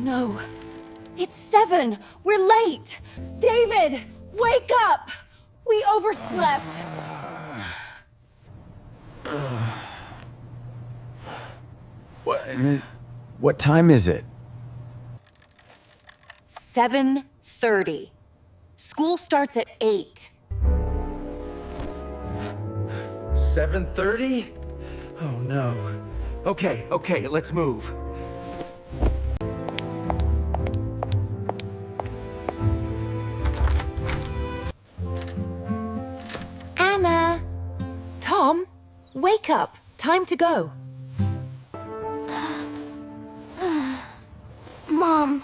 no. It's 7. We're late. David, wake up. We overslept. What time is it? 7:30. School starts at 8. 7:30? Oh no. Okay, let's move. Anna! Tom, wake up. Time to go. Mom,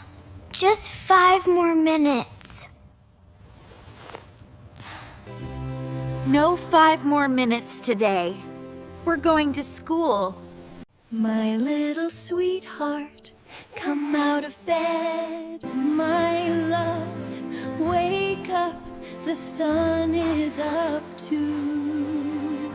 just 5 more minutes. No 5 more minutes today. We're going to school. My little sweetheart, come out of bed. My love, wake up. The sun is up too.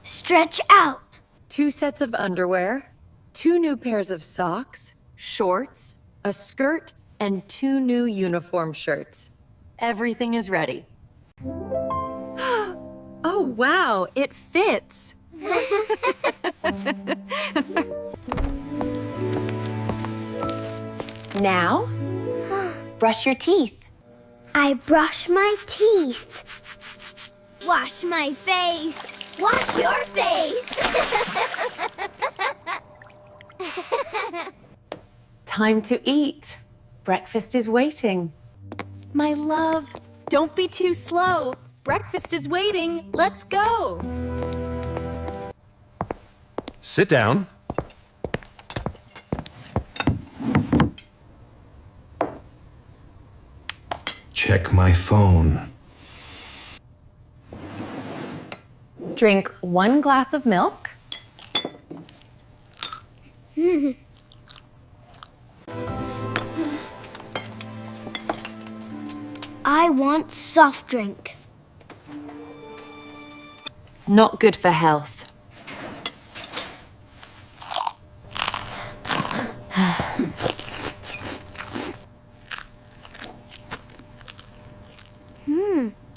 Stretch out. 2 sets of underwear, 2 new pairs of socks, shorts, a skirt, and 2 new uniform shirts. Everything is ready. Oh, wow, it fits. Now, brush your teeth. I brush my teeth. Wash my face. Wash your face. Time to eat. Breakfast is waiting. My love, don't be too slow. Breakfast is waiting. Let's go. Sit down. Check my phone. Drink 1 glass of milk. I want soft drink. Not good for health.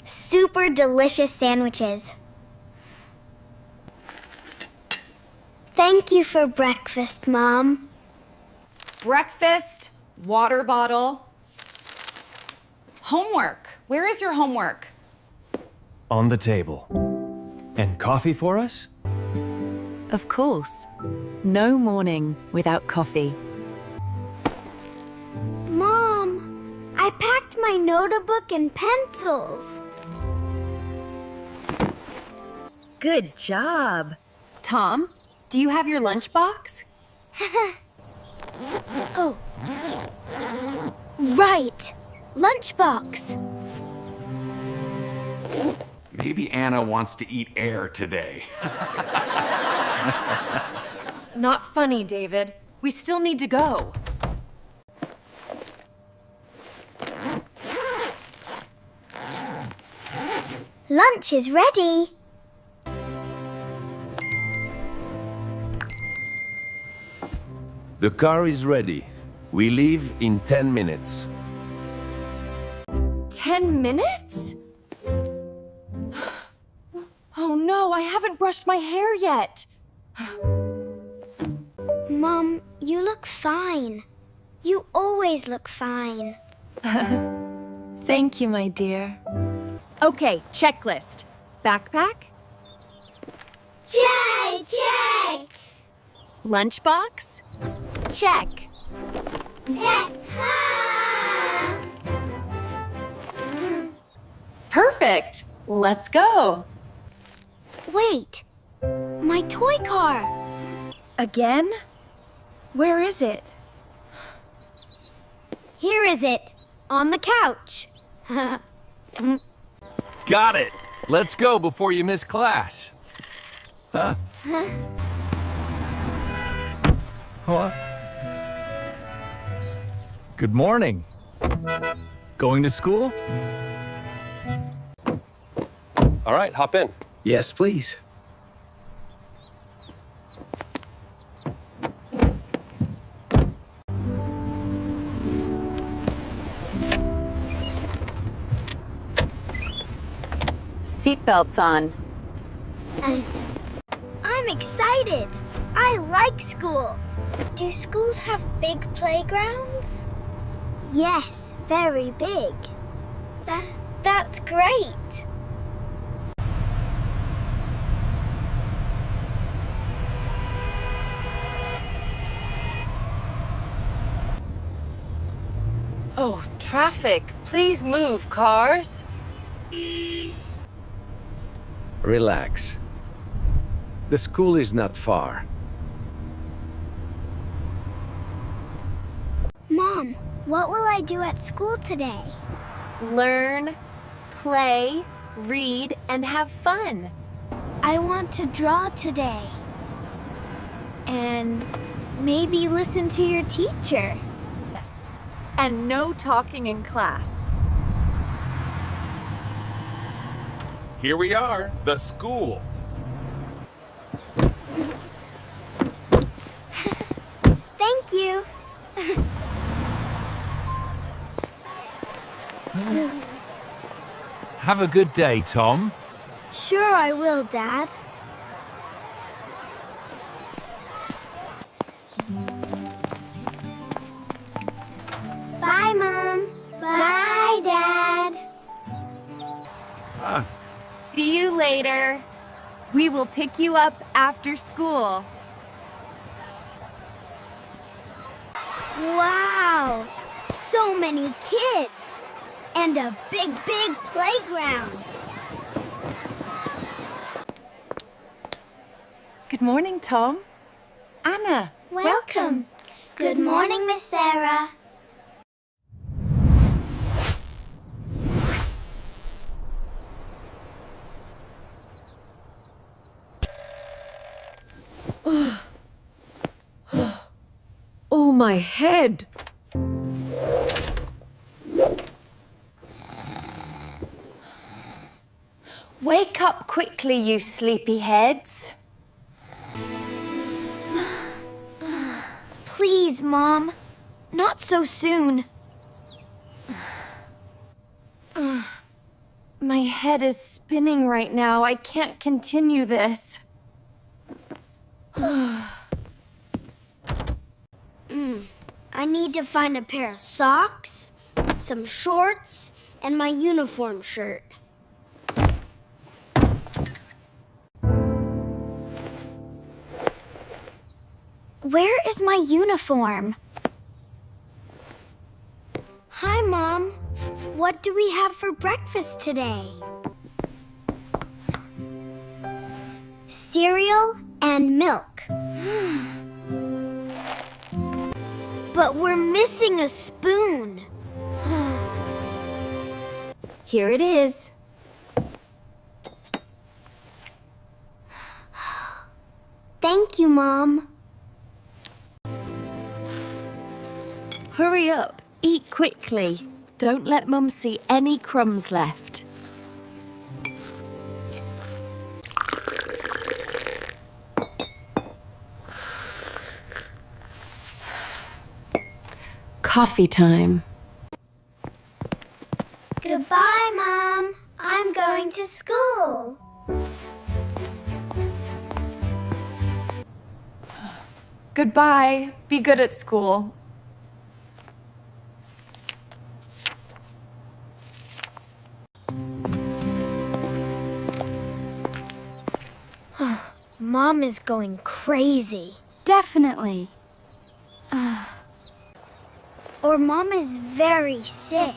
Super delicious sandwiches. Thank you for breakfast, Mom. Breakfast, water bottle. Homework. Where is your homework? On the table. And coffee for us? Of course. No morning without coffee. Mom, I packed my notebook and pencils. Good job. Tom, do you have your lunchbox? Oh. Right. Lunchbox. Maybe Anna wants to eat air today. Not funny, David. We still need to go. Lunch is ready. The car is ready. We leave in 10 minutes. 10 minutes? Oh no, I haven't brushed my hair yet. Mom, you look fine. You always look fine. Thank you, my dear. Okay, checklist. Backpack? Check! Lunchbox? Check. Perfect. Let's go. Wait, my toy car. Again? Where is it? Here is it, on the couch. Got it! Let's go before you miss class. What? Good morning. Going to school? All right, hop in. Yes, please. seatbelts on. I'm excited. I like school. Do schools have big playgrounds? Yes, very big. That's great. Oh, traffic. Please move, cars. Relax. The school is not far. Mom, what will I do at school today? Learn, play, read, and have fun. I want to draw today. And maybe listen to your teacher. Yes. And no talking in class. Here we are, the school. Thank you. Have a good day, Tom. Sure I will, Dad. Bye, Mom. Bye, Dad. See you later. We will pick you up after school. Wow! So many kids! And a big, big playground! Good morning, Tom. Anna, Welcome! Good morning, Miss Sarah. Oh, my head. Wake up quickly, you sleepyheads. Please, Mom. Not so soon. My head is spinning right now. I can't continue this. I need to find a pair of socks, some shorts, and my uniform shirt. Where is my uniform? Hi, Mom. What do we have for breakfast today? Cereal and milk. But we're missing a spoon. Here it is. Thank you, Mom. Hurry up. Eat quickly. Don't let Mum see any crumbs left. Coffee time. Goodbye, Mom. I'm going to school. Goodbye. Be good at school. Mom is going crazy. Definitely. Or Mom is very sick.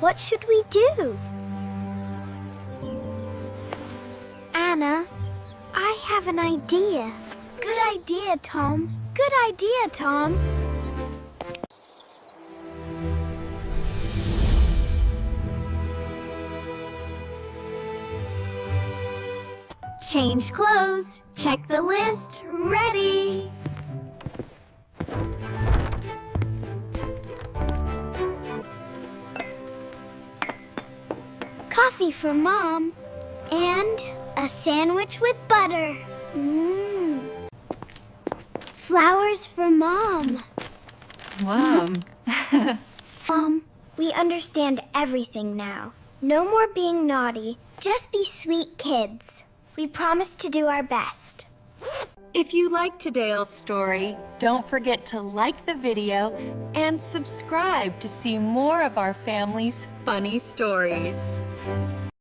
What should we do? Anna, I have an idea. Good idea, Tom. Good idea, Tom. Change clothes. Check the list. Ready. Coffee for Mom. And a sandwich with butter. Flowers for Mom. Wow. Mom, we understand everything now. No more being naughty. Just be sweet kids. We promise to do our best. If you liked today's story, don't forget to like the video and subscribe to see more of our family's funny stories.